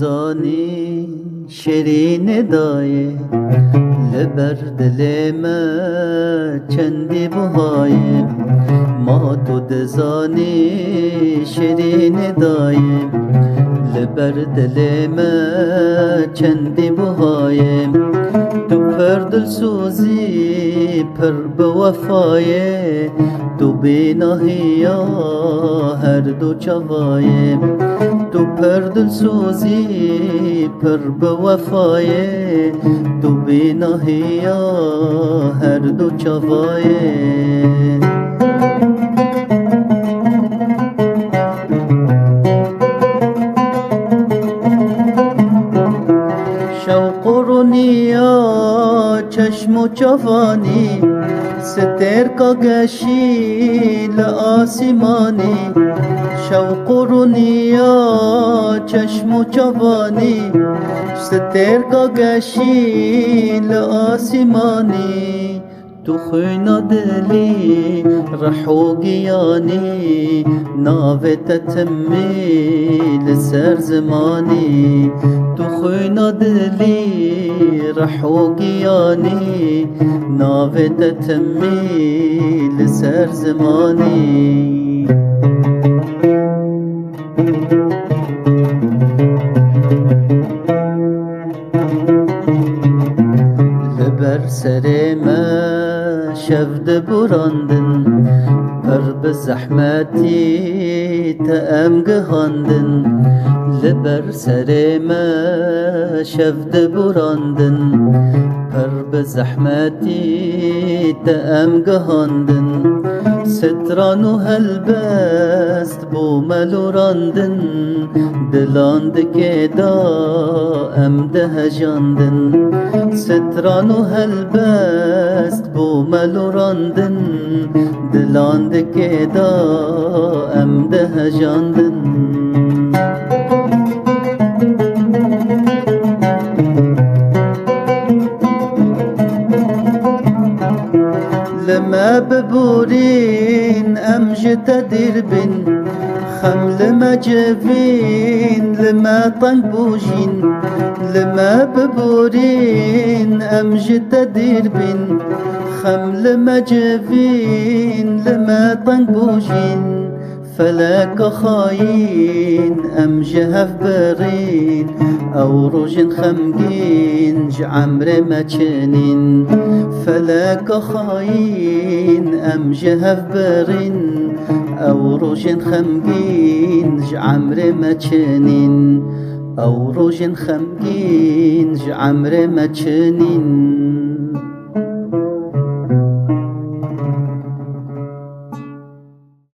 دزانی شیرین دایه لبر دل ما چندی بهایه ما تو دزانی شیرین دایه لبر دل ما چندی بهایه تو پر دل سوزی پر بوفایه تو بیناهیا هر دو چوایه تو پر دل سوزی پر بوفایه تو بیناهیا هر دو چوایه شوق و رونیا چشم و جوانی ستر کا گشی لآسمانی شوق و رونیا چشم و جوانی ستر کا گشی لآسمانی تو خوینا دلی رحو گیانی ناوه تتمی لسر زمانی تو خوینا دلی رحو گیانی ناوه تتمی لسر زمانی لبر سر ما شفد براندن پر بزحمتی تأم گهاندن لبر سر ما شفد براندن پر بزحمتی تأم گهاندن سترانو هلبست بو ملو راندن دلاند که دا ام ده جاندن سترانو هلبست بو ملو راندن دلاند که دا ام ده جاندن لما ببورين أمجد تدير بن خم لما جفين لما طنبوجين لما ببورين أمجد تدير بن خم لما جفين لما طنبوجين فلاك خاين أم جهف برين أو روجن خمجين جعمر مچنين فلاك خاين أم جهف برين أو روجن خمجين جعمر مچنين أو روجن خمجين جعمر مچنين